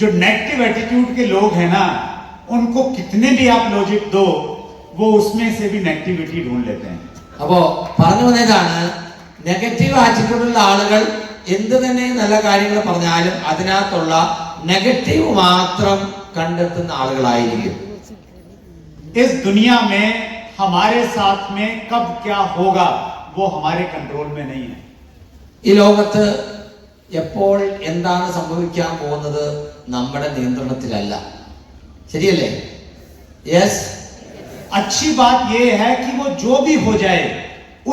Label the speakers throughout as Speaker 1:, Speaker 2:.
Speaker 1: जो negative attitude के लोग हैं ना, उनको कितने भी आप लॉजिक दो, वो उसमें से भी नेगेटिविटी ढूंढ लेते हैं.
Speaker 2: അപ്പോ പറഞ്ഞു വന്നതാണ്, നെഗറ്റീവ് ആറ്റിറ്റ്യൂഡുള്ള ആളുകൾ എന്ത് തന്നെ നല്ല കാര്യങ്ങൾ പറഞ്ഞാലും അതിനകത്തുള്ള നെഗറ്റീവ് മാത്രം കണ്ടെത്തുന്ന ആളുകളായിരിക്കും.
Speaker 1: इस दुनिया में हमारे साथ में कब क्या होगा वो हमारे कंट्रोल में नहीं है.
Speaker 2: ഈ ലോകത്ത് എപ്പോൾ എന്താണ് സംഭവിക്കാൻ പോകുന്നത് നമ്മുടെ നിയന്ത്രണത്തിലല്ല. ശരിയല്ലേ? യെസ്.
Speaker 1: अच्छी बात यह है कि वो जो भी हो जाए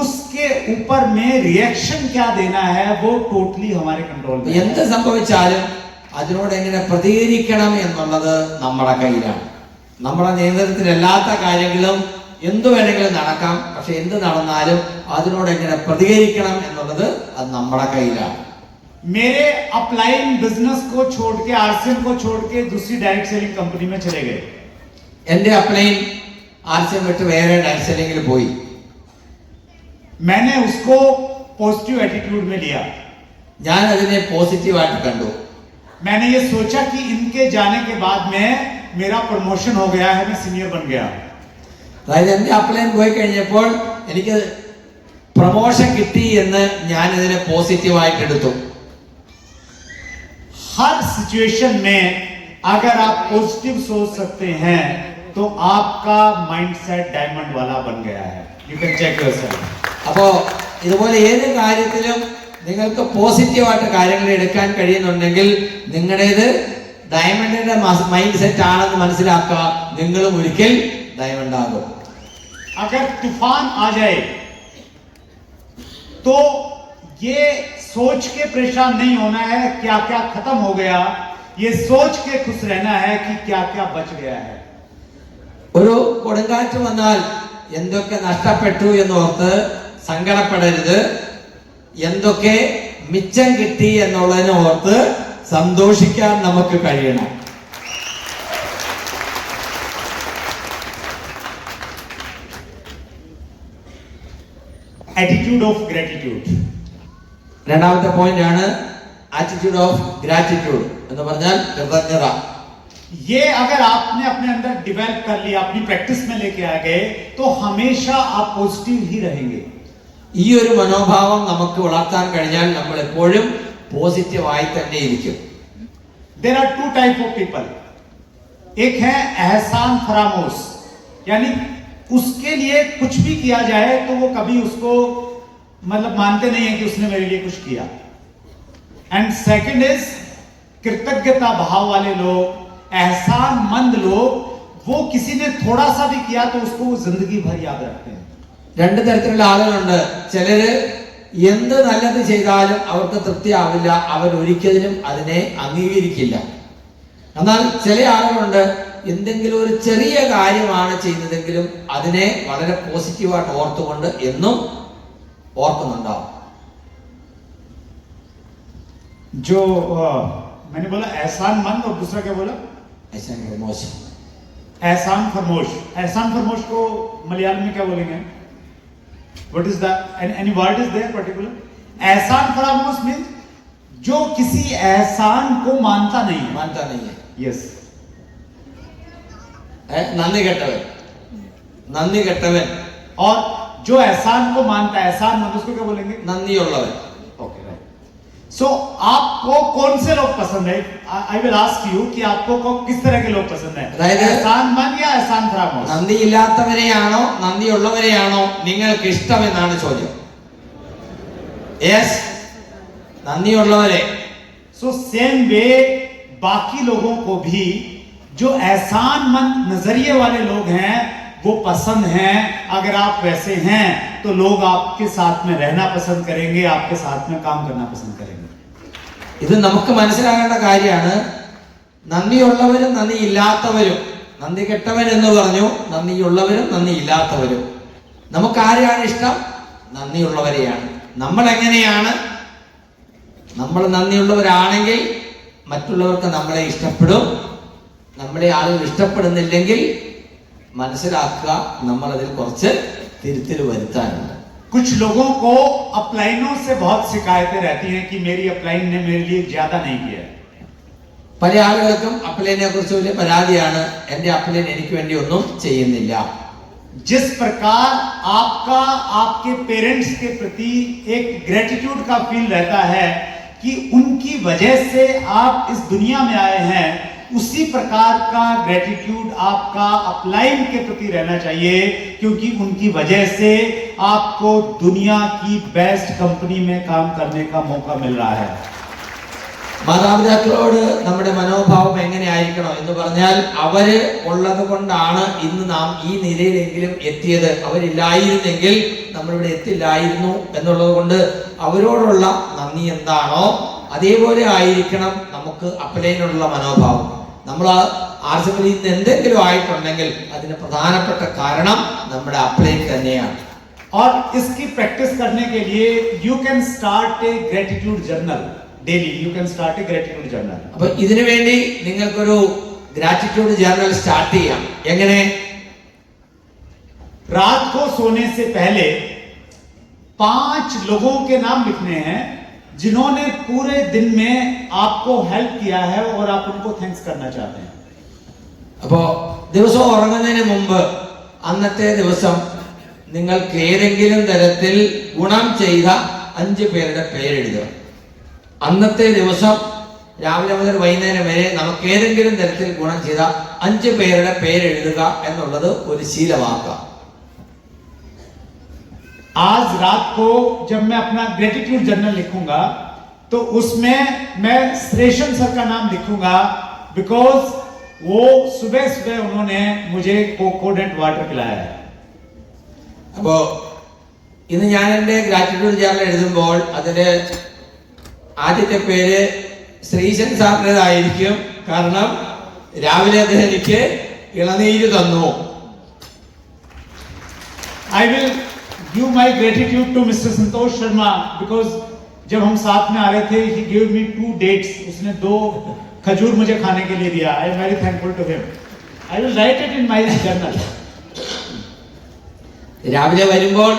Speaker 1: उसके ऊपर में रिएक्शन क्या देना है वो टोटली हमारे कंट्रोल में.
Speaker 2: എന്ത് സംഭവിച്ചാലും അതിനോട് എങ്ങനെ പ്രതികരിക്കണം എന്നുള്ളത് നമ്മുടെ കയ്യിലാണ്. നമ്മുടെ നിയന്ത്രണത്തിലല്ലാത്ത കാര്യങ്ങളും എന്തു വേണമെങ്കിലും നടക്കാം. പക്ഷെ എന്ത് നടന്നാലും അതിനോട് എങ്ങനെ പ്രതികരിക്കണം എന്നുള്ളത് അത് നമ്മുടെ കയ്യിലാണ്.
Speaker 1: मेरे अपलाइन बिजनेस को छोड़ के, आरसीएम को छोड़ के दूसरी डायरेक्ट सेलिंग कंपनी में चले गए.
Speaker 2: എന്റെ അപ്ലൈൻ ആർസിഎം വിട്ട് വേറെ ഡയറക്ട് സെല്ലിംഗിൽ പോയി.
Speaker 1: मैंने उसको पॉजिटिव एटीट्यूड में लिया.
Speaker 2: ഞാൻ അതിനെ പോസിറ്റീവായിട്ട് കണ്ടു.
Speaker 1: मैंने ये सोचा कि इनके जाने के बाद में मेरा प्रमोशन हो गया है, मैं सीनियर बन गया.
Speaker 2: അതായത് എന്റെ അപ്ലൈൻ പോയി കഴിഞ്ഞപ്പോൾ എനിക്ക് പ്രൊമോഷൻ കിട്ടി എന്ന് ഞാൻ ഇതിനെ പോസിറ്റീവായിട്ട് എടുത്തു.
Speaker 1: हर सिचुएशन में अगर आप पॉजिटिव सोच सकते हैं तो आपका माइंडसेट डायमंड वाला बन गया है. You can check yourself.
Speaker 2: അപ്പോ ഇതുപോലെ ഏത് കാര്യത്തിലും നിങ്ങൾക്ക് പോസിറ്റീവായിട്ട് കാര്യങ്ങൾ എടുക്കാൻ കഴിയുന്നുണ്ടെങ്കിൽ നിങ്ങളുടേത് ഡയമണ്ടിന്റെ മൈൻഡ് സെറ്റ് ആണെന്ന് മനസ്സിലാക്കുക. നിങ്ങളും ഒരിക്കൽ ഡയമണ്ട് ആകും.
Speaker 1: अगर तूफान आ जाए तो ये सोच के परेशान नहीं होना है क्या क्या खत्म हो गया, ये सोच के खुश रहना है कि क्या क्या बच गया है.
Speaker 2: ഒരു കൊടുങ്കാറ്റ് വന്നാൽ എന്തൊക്കെ നഷ്ടപ്പെട്ടു എന്നോർത്ത് സങ്കടപ്പെടരുത്. എന്തൊക്കെ മിച്ചം കിട്ടി എന്നുള്ളതിനെ ഓർത്ത് സന്തോഷിക്കാൻ നമുക്ക് കഴിയണം.
Speaker 1: Attitude of gratitude.
Speaker 2: രണ്ടാമത്തെ പോയിന്റ് ആണ് ആറ്റിറ്റ്യൂഡ് ഓഫ് ഗ്രാറ്റിറ്റ്യൂഡ് എന്ന് പറഞ്ഞാൽ കൃതജ്ഞത.
Speaker 1: ये अगर आपने अपने अंदर डेवलप कर लिया, अपनी प्रैक्टिस में लेके आ गए तो हमेशा आप पॉजिटिव ही रहेंगे.
Speaker 2: ഈ ഒരു മനോഭാവം നമുക്ക് വളർത്താൻ കഴിഞ്ഞാൽ നമ്മൾ എപ്പോഴും പോസിറ്റീവായി തന്നെ ഇരിക്കും.
Speaker 1: There are two type of people. एक है एहसान फरामोश, यानी उसके लिए कुछ भी किया जाए तो वो कभी उसको मतलब मानते नहीं है कि उसने मेरे लिए कुछ किया. एंड सेकंड इज कृतज्ञता भाव वाले लोग, एहसान मंद लोग. वो किसी ने थोड़ा सा भी किया तो उसको वो जिंदगी भर याद रखते हैं.
Speaker 2: രണ്ട് തരത്തിലുള്ള ആളുകളുണ്ട്. ചിലര് എന്ത് നല്ലത് ചെയ്താലും അവർക്ക് തൃപ്തിയാവില്ല, അവർ ഒരിക്കലും അതിനെ അംഗീകരിക്കില്ല. എന്നാൽ ചില ആളുകളുണ്ട്, എന്തെങ്കിലും ഒരു ചെറിയ കാര്യമാണ് ചെയ്യുന്നതെങ്കിലും അതിനെ വളരെ പോസിറ്റീവായിട്ട് ഓർത്തുകൊണ്ട് എന്നും ഓർക്കുന്നുണ്ടാവും.
Speaker 1: जो मैंने बोला एहसान मंद और दूसरा क्या बोला?
Speaker 2: മോശം.
Speaker 1: एहसान फरमोश. एहसान फरमोश को मलयालम में क्या बोलेंगे? What is the any word is there particular? एहसान फरामोश means जो किसी एहसान को मानता नहीं है.
Speaker 2: മാനത്താ नहीं है.
Speaker 1: Yes.
Speaker 2: നന്ദി കെട്ടവൻ. നന്ദി കെട്ടവൻ.
Speaker 1: और जो एहसान को मानता है, एहसान मतलब उसको क्या बोलेंगे?
Speaker 2: നന്ദിയുള്ളവൻ.
Speaker 1: Okay, right. So आपको कौन से लोग पसंद है? I will ask you कि आपको किस तरह के लोग पसंद है? एहसान मंद या एहसान फरामोश?
Speaker 2: നന്ദിയില്ലാത്തവരെയാണോ നന്ദിയുള്ളവരെയാണോ നിങ്ങൾക്ക് ഇഷ്ടം എന്നാണ് ചോദ്യം. യെസ്, നന്ദിയുള്ളവരെ.
Speaker 1: So same way बाकी लोगों को भी जो एहसान मंद नजरिए वाले लोग हैं वो पसंद हैं. अगर आप वैसे हैं तो लोग आपके साथ में रहना पसंद करेंगे, आपके साथ में काम करना पसंद करेंगे.
Speaker 2: ഇത് നമുക്ക് മനസ്സിലാകേണ്ട കാര്യമാണ്. നന്ദിയുള്ളവരും നന്ദിയില്ലാത്തവരും. നന്ദി കെട്ടവരെന്ന് പറഞ്ഞു, നന്ദിയുള്ളവരും നന്ദിയില്ലാത്തവരും. നമുക്ക് ആരെയാണ് ഇഷ്ടം? നന്ദിയുള്ളവരെയാണ്. നമ്മൾ എങ്ങനെയാണ്? നമ്മൾ നന്ദിയുള്ളവരാണെങ്കിൽ മറ്റുള്ളവർക്ക് നമ്മളെ ഇഷ്ടപ്പെടും. നമ്മളെ ആളുകൾ ഇഷ്ടപ്പെടുന്നില്ലെങ്കിൽ മനസ്സിലാക്കുക, നമ്മൾ അതിൽ കുറച്ച് തിരുത്തൽ വരുത്താനുണ്ട്.
Speaker 1: कुछ लोगों को अपलाइनों से बहुत शिकायतें रहती हैं कि मेरी अपलाइन ने मेरे लिए ज्यादा नहीं किया.
Speaker 2: പല ആളുകൾക്കും അപ്പലേനെ കുറിച്ച് വലിയ പരാതിയാണ്, എന്റെ അപ്പലേൻ എനിക്ക് വേണ്ടി ഒന്നും ചെയ്യുന്നില്ല.
Speaker 1: जिस प्रकार आपका आपके पेरेंट्स के प्रति एक ग्रेटिट्यूड का फील रहता है कि उनकी वजह से आप इस दुनिया में आए हैं, उसी प्रकार का ग्रेटिट्यूड आपका अपलाइन के प्रति रहना चाहिए, क्योंकि उनकी वजह से आपको दुनिया की बेस्ट कंपनी में काम करने का मौका मिल रहा है.
Speaker 2: മാതാപിതാക്കളോട് നമ്മുടെ മനോഭാവം എങ്ങനെയായിരിക്കണം എന്ന് പറഞ്ഞാൽ, അവര് ഉള്ളത് കൊണ്ടാണ് ഇന്ന് നാം ഈ നിലയിലെങ്കിലും എത്തിയത്. അവരില്ലായിരുന്നെങ്കിൽ നമ്മളിവിടെ എത്തില്ലായിരുന്നു എന്നുള്ളത് കൊണ്ട് അവരോടുള്ള നന്ദി എന്താണോ അതേപോലെ ആയിരിക്കണം നമുക്ക് അപ്പലേനുള്ള മനോഭാവം. നമ്മൾ ആർസിബിൽ ഇന്ന് എന്തെങ്കിലും ആയിട്ടുണ്ടെങ്കിൽ അതിന് പ്രധാനപ്പെട്ട കാരണം നമ്മുടെ അപ്പലേൻ തന്നെയാണ്.
Speaker 1: और इसकी प्रैक्टिस करने के लिए you can start A gratitude journal daily. You can start A gratitude journal.
Speaker 2: അപ്പൊ ഇതിനു വേണ്ടി നിങ്ങൾക്കൊരു ഗ്രാറ്റിറ്റ്യൂഡ് ജേർണൽ സ്റ്റാർട്ട് ചെയ്യാം. എങ്ങനെ?
Speaker 1: रात को सोने से पहले 5 लोगों के नाम लिखने हैं जिन्होंने पूरे दिन में आपको हेल्प किया है और आप उनको थैंक्स करना चाहते हैं.
Speaker 2: അപ്പോ ദിവസം ഉറങ്ങുന്നതിന് മുമ്പ് അന്നത്തെ ദിവസം നിങ്ങൾക്ക് ഏതെങ്കിലും തരത്തിൽ ഗുണം ചെയ്ത 5 പേരുടെ പേരെഴുതുക. അന്നത്തെ ദിവസം രാവിലെ മുതൽ വൈകുന്നേരം വരെ നമുക്ക് ഏതെങ്കിലും തരത്തിൽ ഗുണം ചെയ്ത 5 പേരുടെ പേരെഴുതുക എന്നുള്ളത് ഒരു ശീലമാക്കുക.
Speaker 1: आज रात को जब मैं अपना ग्रेटिट्यूड जर्नल लिखूंगा तो उसमें मैं श्रेशन सर का नाम लिखूंगा, बिकॉज वो सुबह सुबह उन्होंने मुझे कोकोनट वाटर पिलाया है.
Speaker 2: അപ്പോ ഇന്ന് ഞാൻ എൻ്റെ ഗ്രാറ്റിറ്റ്യൂഡ് ജേർണൽ എഴുതുമ്പോൾ അതില് ആദ്യത്തെ പേര് ശ്രീശൻ സാറിൻ്റെതായിരിക്കും. കാരണം രാവിലെ അദ്ദേഹം എനിക്ക് ഇളനീര് തന്നു.
Speaker 1: I will give my gratitude to Mr. Santosh Sharma because जब हम साथ में आ रहे थे, he gave me 2 dates. उसने 2 खजूर मुझे खाने के लिए दिया. I am very thankful to him. I will write it in my journal.
Speaker 2: രാവിലെ വരുമ്പോൾ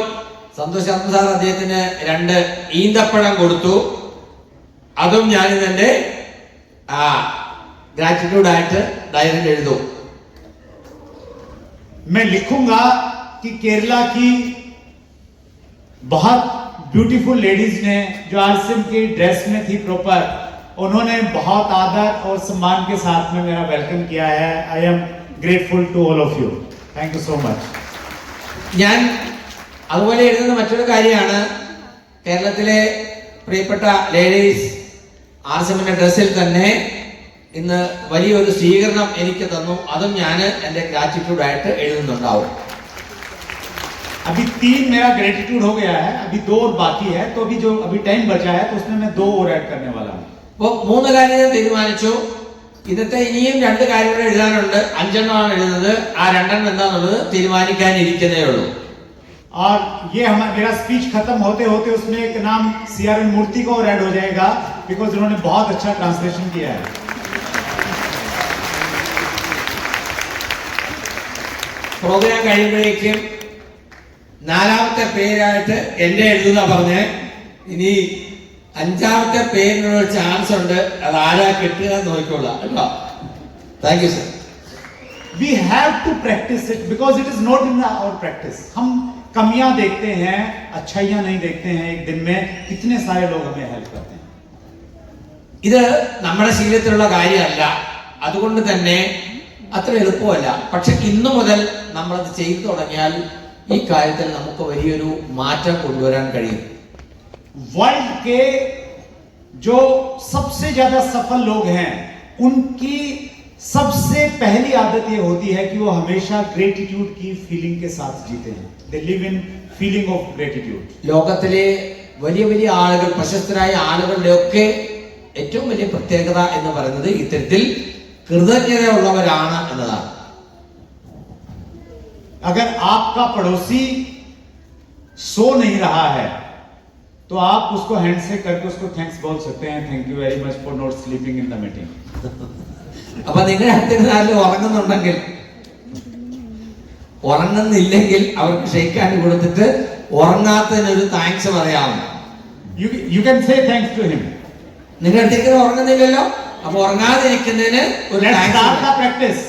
Speaker 2: സന്തോഷ് ശർമ്മ സാർ അദ്ദേഹത്തിന് 2 ഈന്തപ്പഴം കൊടുത്തു. അതും ഞാൻ എൻ്റെ ഗ്രാറ്റിറ്റ്യൂഡായിട്ട് ഡയറിയിൽ എഴുതും.
Speaker 1: मैं लिखूंगा कि केरला की बहुत ब्यूटीफुल लेडीज ने जो आरसीएम की ड्रेस में थी प्रॉपर, उन्होंने बहुत आदर और सम्मान के साथ में मेरा वेलकम किया है. I am grateful to all of you. Thank you so much.
Speaker 2: ഞാൻ അതുപോലെ എഴുതുന്ന മറ്റൊരു കാര്യമാണ്, കേരളത്തിലെ പ്രിയപ്പെട്ട ലേഡീസ് ആർസിഎമ്മിന്റെ ഡ്രസ്സിൽ തന്നെ ഇന്ന് വലിയൊരു സ്വീകരണം എനിക്ക് തന്നു. അതും ഞാൻ എൻ്റെ ഗ്രാറ്റിറ്റ്യൂഡായിട്ട് എഴുതുന്നുണ്ടാവും.
Speaker 1: अभी 3 मेरा ग्रेटिट्यूड हो गया है, अभी 2 और बाकी है, तो अभी जो अभी टाइम बचा है तो उसमें मैं 2 और ऐड करने वाला हूँ.
Speaker 2: അപ്പോൾ 3 കാര്യം ഞാൻ തീരുമാനിച്ചു. ഇന്നത്തെ ഇനിയും 2 കാര്യങ്ങൾ എഴുതാനുണ്ട്. 5 എണ്ണമാണ് എഴുതുന്നത്. ആ 2 എണ്ണം എന്താണെന്നുള്ളത് തീരുമാനിക്കാനിരിക്കുന്നേ ഉള്ളൂ.
Speaker 1: और ये हमारा मेरा स्पीच खत्म होते होते उसमें एक नाम सीआरएन मूर्ति का और ऐड हो जाएगा, बिकॉज उन्होंने बहुत अच्छा ट्रांसलेशन किया है.
Speaker 2: പ്രോഗ്രാം കഴിയുമ്പോഴേക്കും 4ാമത്തെ പേരായിട്ട് എന്റെ എഴുതുന്ന പറഞ്ഞ് ഇനി 5ാമത്തെ പേരിനുള്ള ചാൻസ് ഉണ്ട്. അത് ആരാ കിട്ടുക നോക്കിക്കൊള്ളാം കേട്ടോ. Thank you sir.
Speaker 1: We have to practice it because it is not in our practice. हम कमियां देखते हैं, अच्छाइयां नहीं देखते हैं. एक दिन में कितने सारे लोग हमें हेल्प करते हैं.
Speaker 2: ഇത് നമ്മുടെ ശീലത്തിലുള്ള കാര്യമല്ല, അതുകൊണ്ട് തന്നെ അത്ര എളുപ്പമല്ല. പക്ഷെ ഇന്നു മുതൽ നമ്മളത് ചെയ്തു തുടങ്ങിയാൽ ഈ കാര്യത്തിൽ നമുക്ക് വലിയൊരു മാറ്റം കൊണ്ടുവരാൻ കഴിയും.
Speaker 1: वर्ल्ड के जो सबसे ज्यादा सफल लोग हैं, उनकी सबसे पहली आदत ये होती है कि वो हमेशा ग्रेटिट्यूड की फीलिंग के साथ जीते हैं. They live in feeling of gratitude.
Speaker 2: ലോകത്തിലെ വലിയ വലിയ ആളുകൾ, പ്രശസ്തരായ ആളുകളുടെ ഒക്കെ ഏറ്റവും വലിയ പ്രത്യേകത എന്ന് പറയുന്നത് ഇത്തരത്തിൽ കൃതജ്ഞതയുള്ളവരാണ് എന്നതാണ്.
Speaker 1: अगर आपका पड़ोसी सो नहीं रहा है तो आप उसको हैंडशेक करके उसको थैंक्स बोल सकते हैं. Thank you very much for not sleeping in the meeting.
Speaker 2: അപ്പൊ നിങ്ങളുടെ അടുത്തിരുന്ന് ആരും ഉറങ്ങുന്നുണ്ടെങ്കിൽ, ഉറങ്ങുന്നില്ലെങ്കിൽ അവർക്ക് ഷെയ്ക്കാൻ കൊടുത്തിട്ട് ഉറങ്ങാത്തതിനൊരു താങ്ക്സ് പറയാം.
Speaker 1: You can say thanks to him.
Speaker 2: നിങ്ങളുടെ അടുത്തേക്ക് ഉറങ്ങുന്നില്ലല്ലോ, അപ്പൊ ഉറങ്ങാതിരിക്കുന്നതിന് ഒരു
Speaker 1: Let's
Speaker 2: tax
Speaker 1: start the practice.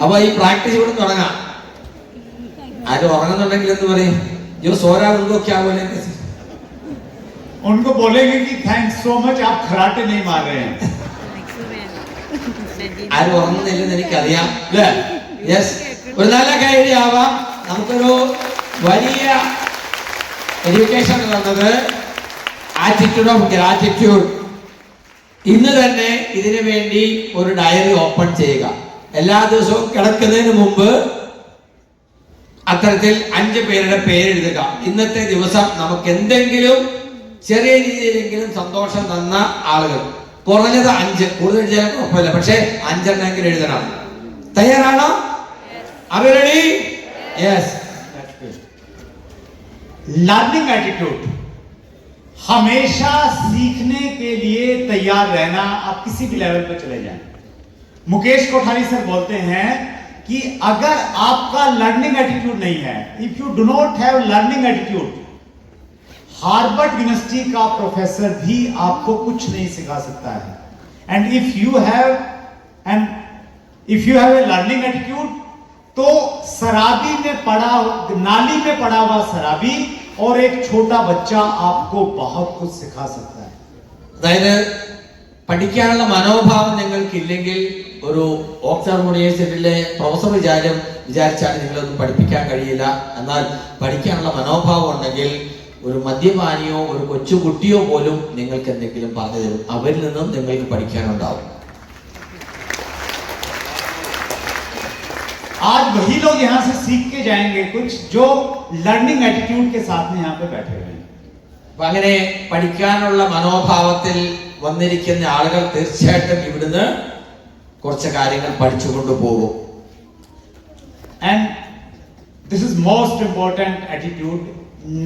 Speaker 2: അപ്പൊ ഈ പ്രാക്ടീസ് കൂടെ തുടങ്ങാം. ആരും ഉറങ്ങുന്നുണ്ടെങ്കിൽ എന്ന് പറയും जो सो रहा है उनको क्या बोलेंगे?
Speaker 1: उनको बोलेंगे कि थैंक्स सो मच, आप खराटे नहीं मार रहे हैं.
Speaker 2: ആരും ഉറങ്ങുന്നില്ലെന്ന് എനിക്കറിയാം അല്ലേ? യെസ്, ഒരു നല്ല കാര്യം ആവാം. നമുക്കൊരു വലിയ എഡ്യൂക്കേഷൻ തന്നത് ആറ്റിറ്റ്യൂഡ് ഓഫ് ഗ്രാറ്റിറ്റ്യൂഡ്. ഇന്ന് തന്നെ ഇതിനു വേണ്ടി ഒരു ഡയറി ഓപ്പൺ ചെയ്യുക. എല്ലാ ദിവസവും കിടക്കുന്നതിന് മുമ്പ് അത്തരത്തിൽ 5 പേരുടെ പേരെഴുതുക. ഇന്നത്തെ ദിവസം നമുക്ക് എന്തെങ്കിലും ചെറിയ രീതിയിലെങ്കിലും സന്തോഷം തന്ന ആളുകൾ, കുറഞ്ഞത് 5, കൂടുതൽ ചെയ്യാൻ കുഴപ്പമില്ല, പക്ഷെ 5 എണ്ണമെങ്കിലും എഴുതണം. തയ്യാറാണോ? ready? Yes.
Speaker 1: लर्निंग एटीट्यूड, हमेशा सीखने के लिए तैयार रहना. आप किसी भी लेवल पर चले जाएं. मुकेश कोठारी सर बोलते हैं कि अगर आपका लर्निंग एटीट्यूड नहीं है, if you do not have learning attitude, Harvard university का प्रोफेसर भी आपको कुछ नहीं सिखा सकता है. And if you have a learning attitude, तो शराबी में पड़ा, नाली में पड़ा हुआ शराबी और एक छोटा बच्चा आपको बहुत कुछ सिखा सकता है.
Speaker 2: അതായത് പഠിക്കാനുള്ള മനോഭാവം നിങ്ങൾക്കില്ലെങ്കിൽ ഒരു ഓക്സ്ഫോർഡ് യൂണിവേഴ്സിറ്റിയിലെ പ്രൊഫസർ വിചാരിച്ചാൽ നിങ്ങളൊന്നും പഠിപ്പിക്കാൻ കഴിയില്ല. എന്നാൽ പഠിക്കാനുള്ള മനോഭാവം ഉണ്ടെങ്കിൽ ഒരു മദ്യപാനിയോ ഒരു കൊച്ചുകുട്ടിയോ പോലും നിങ്ങൾക്ക് എന്തെങ്കിലും പറഞ്ഞു തരും. അവരിൽ നിന്നും നിങ്ങൾക്ക് പഠിക്കാനുണ്ടാവും.
Speaker 1: आज वही लोग यहां से सीख के जाएंगे कुछ, जो लर्निंग एटीट्यूड के साथ में यहां पे बैठे हुए हैं.
Speaker 2: അപ്പൊ അങ്ങനെ പഠിക്കാനുള്ള മനോഭാവത്തിൽ വന്നിരിക്കുന്ന ആളുകൾ തീർച്ചയായിട്ടും ഇവിടുന്ന് കുറച്ച് കാര്യങ്ങൾ പഠിച്ചുകൊണ്ട് പോകും.
Speaker 1: And this is most important attitude,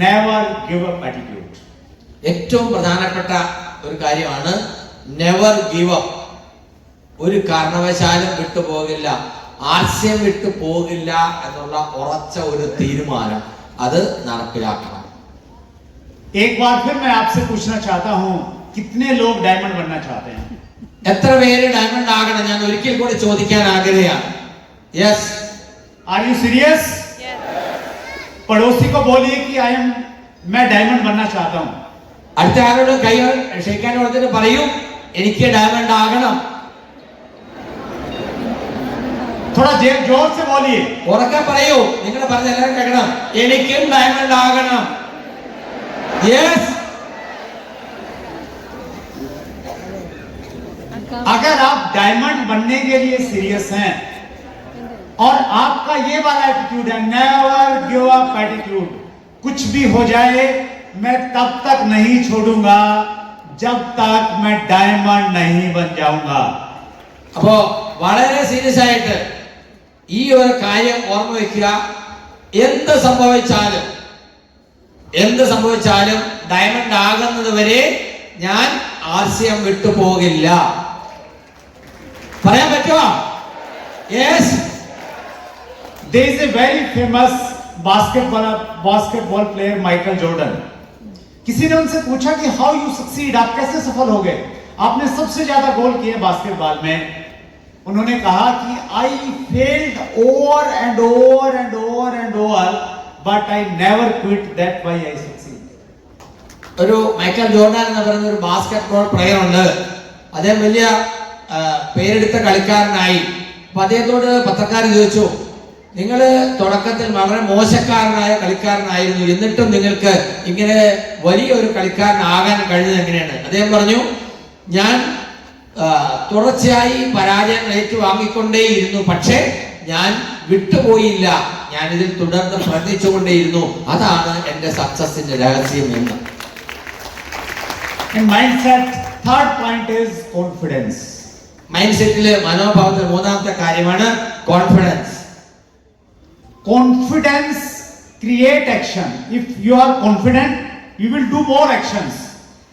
Speaker 1: never give up attitude.
Speaker 2: ഏറ്റവും പ്രധാനപ്പെട്ട ഒരു കാര്യമാണ് നെവർ ഗിവ് അപ്പ്. ഒരു കാരണവശാലും വിട്ടുപോകില്ല, ആശയം വിട്ടു പോകില്ല എന്നുള്ള ഉറച്ച ഒരു തീരുമാനം, അത് നടപ്പിലാക്കണം.
Speaker 1: एक बार फिर मैं आपसे पूछना चाहता हूं, कितने लोग डायमंड बनना चाहते हैं?
Speaker 2: എത്ര പേര് ഡയമണ്ട് ആകണം? ഞാൻ ഒരിക്കൽ കൂടി ചോദിക്കാൻ ആഗ്രഹമാണ്. Yes,
Speaker 1: are you serious? पड़ोसी को बोलिए कि मैं डायमंड बनना चाहता हूं.
Speaker 2: അടുത്ത ആരോട് കൈ ഷെയ്ക്കാൻ കൊടുത്തിട്ട് പറയും എനിക്ക് ഡയമണ്ട് ആകണം.
Speaker 1: थोड़ा जोर से बोलिए.
Speaker 2: ഉറക്കെ പറയൂ, നിങ്ങൾ പറഞ്ഞ എല്ലാവരും കേൾക്കണം, എനിക്കും ഡയമണ്ട് ആകണം. യെസ്.
Speaker 1: अगर आप डायमंड बनने के लिए सीरियस हैं और आपका ये वाला एटीट्यूड है, नेवर गिव अप एटीट्यूड, कुछ भी हो जाए मैं तब तक नहीं छोड़ूंगा जब तक मैं डायमंड नहीं बन जाऊंगा.
Speaker 2: അപ്പോ വളരെ സീരിയസ് ആയിട്ട് ഈ ഒരു കാര്യം ഓർമ്മ വെക്കുക. എന്ത് സംഭവിച്ചാലും ഡയമണ്ട് ആകുന്നത് വരെ ഞാൻ ആശയം വിട്ടുപോകില്ല. പറയാൻ പറ്റുമോ? Yes.
Speaker 1: There is a very famous basketball player Michael Jordan. किसी ने उनसे पूछा कि हाउ यू सक्सीड, आप कैसे सफल हो गए, आपने सबसे ज्यादा गोल किए बास्केटबॉल में. उन्होंने कहा कि I failed over and over and over and over but I never quit, that why I succeed.
Speaker 2: ഒരു മൈക്കൽ ജോർഡൻ എന്ന് പറയുന്ന ഒരു ബാസ്കറ്റ്ബോൾ പ്ലെയർ ഉണ്ട്. അദ്ദേഹം വലിയ പേരെടുത്ത കളിക്കാരനായി. അപ്പൊ അദ്ദേഹത്തോട് പത്രക്കാർ ചോദിച്ചു, നിങ്ങൾ തുടക്കത്തിൽ വളരെ മോശക്കാരനായ കളിക്കാരനായിരുന്നു, എന്നിട്ടും നിങ്ങൾക്ക് ഇങ്ങനെ വലിയൊരു കളിക്കാരനാകാൻ കഴിഞ്ഞത് എങ്ങനെയാണ്? അദ്ദേഹം പറഞ്ഞു, ഞാൻ തുടർച്ചയായി പരാജയം ഏറ്റുവാങ്ങിക്കൊണ്ടേയിരുന്നു, പക്ഷേ ഞാൻ വിട്ടുപോയില്ല, ഞാൻ ഇതിൽ തുടർന്ന് പ്രയത്നിച്ചുകൊണ്ടേയിരുന്നു, അതാണ് എന്റെ സക്സസിന്റെ രഹസ്യം എന്ന്.
Speaker 1: mindset, third point is confidence.
Speaker 2: Mind സെറ്റിലെ മനോഭാവത്തിൽ മൂന്നാമത്തെ കാര്യമാണ് confidence.
Speaker 1: Confidence create action. If you are confident, you will do more actions,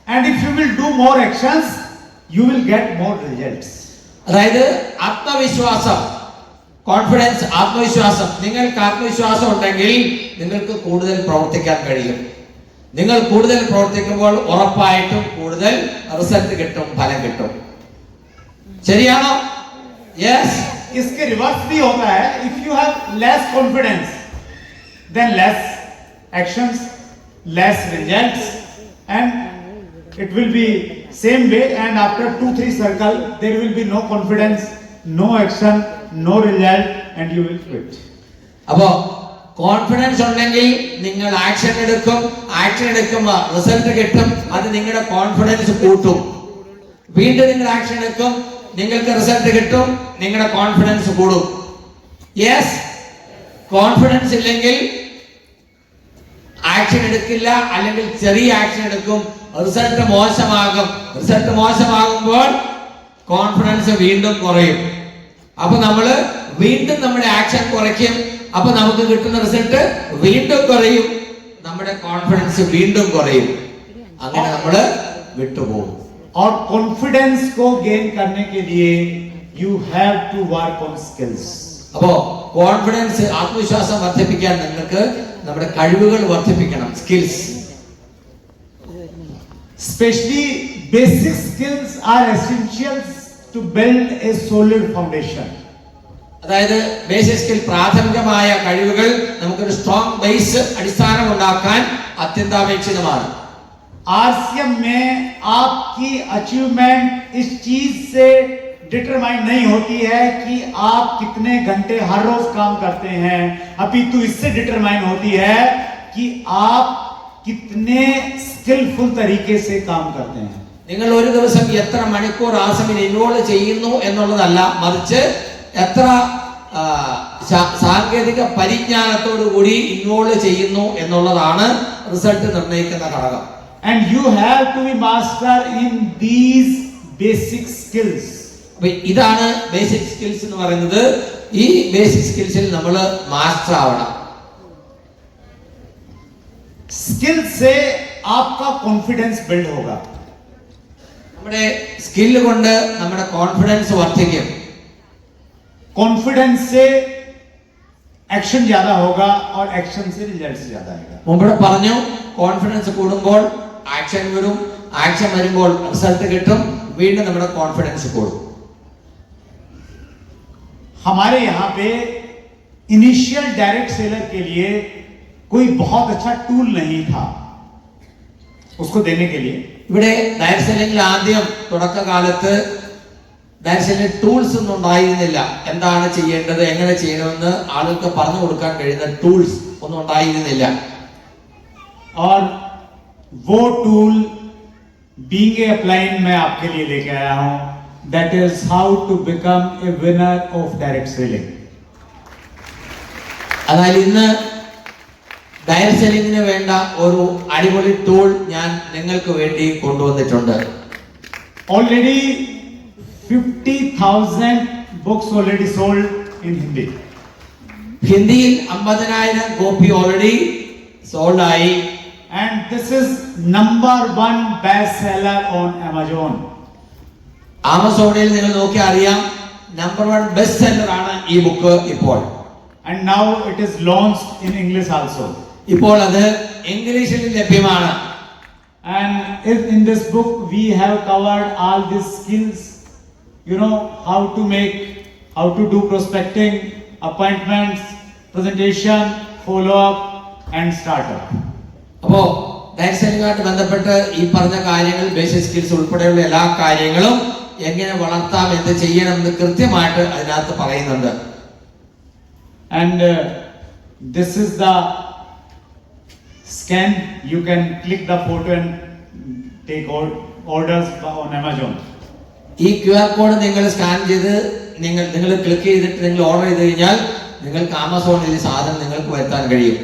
Speaker 1: and if you will do more actions, you will get more results.
Speaker 2: അതായത് ആത്മവിശ്വാസം, confidence, ആത്മവിശ്വാസം. നിങ്ങൾക്ക് ആത്മവിശ്വാസം ഉണ്ടെങ്കിൽ നിങ്ങൾക്ക് കൂടുതൽ പ്രവർത്തിക്കാൻ കഴിയും. നിങ്ങൾ കൂടുതൽ പ്രവർത്തിക്കുമ്പോൾ ഉറപ്പായിട്ടും കൂടുതൽ റിസൾട്ട് കിട്ടും, ഫലം കിട്ടും. ശരിയാണോ? യെസ്.
Speaker 1: इसके रिवर्स भी होता है. If you have less confidence, then less actions, less results, and it will be same way. And after 2-3 circle, there will be no confidence, no action, no result, and you will quit.
Speaker 2: അപ്പോ confidence ഉണ്ടെങ്കിൽ നിങ്ങൾ action എടുക്കും, action എടുക്കുമ്പോൾ result കിട്ടും, അത് നിങ്ങളുടെ confidence കൂട്ടും. വീണ്ടും നിങ്ങൾ ആക്ഷൻ എടുക്കും, നിങ്ങൾക്ക് റിസൾട്ട് കിട്ടും, നിങ്ങളുടെ കോൺഫിഡൻസ് കൂടും. യെസ്. കോൺഫിഡൻസ് ഇല്ലെങ്കിൽ ആക്ഷൻ എടുക്കില്ല, അല്ലെങ്കിൽ ചെറിയ ആക്ഷൻ എടുക്കും, റിസൾട്ട് മോശമാകും. റിസൾട്ട് മോശമാകുമ്പോൾ കോൺഫിഡൻസ് വീണ്ടും കുറയും. അപ്പൊ നമ്മള് വീണ്ടും നമ്മുടെ ആക്ഷൻ കുറയ്ക്കും, അപ്പൊ നമുക്ക് കിട്ടുന്ന റിസൾട്ട് വീണ്ടും കുറയും, നമ്മുടെ കോൺഫിഡൻസ് വീണ്ടും കുറയും. അങ്ങനെ നമ്മള് വിട്ടുപോകും.
Speaker 1: और कॉन्फिडेंस को गेन करने के लिए you have to work on skills.
Speaker 2: അപ്പോ കോൺഫിഡൻസ്, ആത്മവിശ്വാസം വർദ്ധിപ്പിക്കാൻ നിങ്ങൾക്ക് നമ്മുടെ കഴിവുകൾ വർദ്ധിപ്പിക്കണം, skills.
Speaker 1: Especially basic skills are essentials to build a solid foundation.
Speaker 2: അതായത് ബേസിക് സ്കിൽ, പ്രാഥമികമായ കഴിവുകൾ നമുക്കൊരു സ്ട്രോങ് ബേസ്, അടിസ്ഥാനം ഉണ്ടാക്കാൻ അത്യന്താപേക്ഷിതമാണ്.
Speaker 1: आरसीएम में आपकी अचीवमेंट इस चीज से डिटरमाइन नहीं होती है कि आप कितने घंटे हर रोज काम करते हैं, अपितु इससे डिटरमाइन होती है कि आप कितने स्किलफुल तरीके से काम करते हैं.
Speaker 2: നിങ്ങൾ ഒരു ദിവസം എത്ര മണിക്കൂർ ആസമിൽ ഇൻവോൾവ് ചെയ്യുന്നു എന്നുള്ളതല്ല, മറിച്ച് എത്ര സാങ്കേതിക പരിജ്ഞാനത്തോടു കൂടി ഇൻവോൾവ് ചെയ്യുന്നു എന്നുള്ളതാണ് റിസൾട്ട് നിർണ്ണയിക്കുന്ന ഘടകം.
Speaker 1: And you have to be master in these basic skills.
Speaker 2: ഇതാണ് ബേസിക് സ്കിൽസ് എന്ന് പറയുന്നത്. ഈ ബേസിക് സ്കിൽസിൽ നമ്മൾ മാസ്റ്റർ ആവണം.
Speaker 1: स्किल से आपका कॉन्फिडेंस बिल्ड होगा.
Speaker 2: നമ്മുടെ സ്കിൽ കൊണ്ട് നമ്മുടെ കോൺഫിഡൻസ് വർദ്ധിക്കും.
Speaker 1: कॉन्फिडेंस से एक्शन ज्यादा होगा और एक्शन से रिजल्ट्स ज्यादा आएगा.
Speaker 2: മുമ്പ് പറഞ്ഞു, കോൺഫിഡൻസ് കൂടുമ്പോൾ ആക്ഷൻ വരും, ആക്ഷൻ വരുമ്പോൾ റിസൾട്ട് കിട്ടും, വീണ്ടും നമ്മുടെ കോൺഫിഡൻസ് കൂടും.
Speaker 1: हमारे यहाँ पे इनिशियल डायरेक्ट सेलर के लिए कोई बहुत अच्छा टूल नहीं था उसको देने के लिए.
Speaker 2: ഇവിടെ ഡയറക്ട് സെല്ലിംഗിൽ ആദ്യം തുടക്കകാലത്ത് ഡയറക്ട് സെല്ലിംഗ് ടൂൾസ് ഒന്നും ഉണ്ടായിരുന്നില്ല. എന്താണ് ചെയ്യേണ്ടത്, എങ്ങനെ ചെയ്യണമെന്ന് ആളുകൾക്ക് പറഞ്ഞു കൊടുക്കാൻ കഴിയുന്ന ടൂൾസ് ഒന്നും ഉണ്ടായിരുന്നില്ല.
Speaker 1: और वो टूल बीइंग ए अपलाइन मैं आपके लिए लेके आया हूं. That is how to become a winner of direct selling.
Speaker 2: അതായത് ഇന്ന് ഡയറക്ട് സെല്ലിംഗിന് വേണ്ട ഒരു അടിപൊളി ടൂൾ ഞാൻ നിങ്ങൾക്ക് വേണ്ടി കൊണ്ടുവന്നിട്ടുണ്ട്.
Speaker 1: Already 50,000 books already sold in Hindi.
Speaker 2: ഹിന്ദിയിൽ 50,000 കോപ്പി ഓൾറെഡി സോൾഡ് ആയി.
Speaker 1: And this is number 1 best seller on Amazon.
Speaker 2: ആമസോണിൽ നിങ്ങൾ നോക്കി അറിയാം, നമ്പർ 1 ബെസ്റ്റ് സെല്ലർ ആണ് ഈ ബുക്ക് ഇപ്പോൾ.
Speaker 1: And now it is launched in English also.
Speaker 2: ഇപ്പോൾ അത് ഇംഗ്ലീഷിൽ ലഭ്യമാണ്.
Speaker 1: And in this book we have covered all these skills, you know, how to do prospecting, appointments, presentation, follow up and startup.
Speaker 2: അപ്പോ direct സെല്ലിംഗുമായിട്ട് ബന്ധപ്പെട്ട് ഈ പറഞ്ഞ കാര്യങ്ങൾ, basic skills ഉൾപ്പെടെയുള്ള എല്ലാ കാര്യങ്ങളും എങ്ങനെ വളർത്താം, എന്ത് ചെയ്യണം എന്ന് കൃത്യമായിട്ട് അതിനകത്ത് പറയുന്നുണ്ട്.
Speaker 1: And this is the scan. You can click the photo and take orders on Amazon.
Speaker 2: ഈ QR കോഡ് നിങ്ങൾ സ്കാൻ ചെയ്ത് നിങ്ങൾ ക്ലിക്ക് ചെയ്തിട്ട് നിങ്ങൾ ഓർഡർ ചെയ്ത് കഴിഞ്ഞാൽ നിങ്ങൾക്ക് ആമസോണിൽ ഈ സാധനം നിങ്ങൾക്ക് വരുത്താൻ കഴിയും.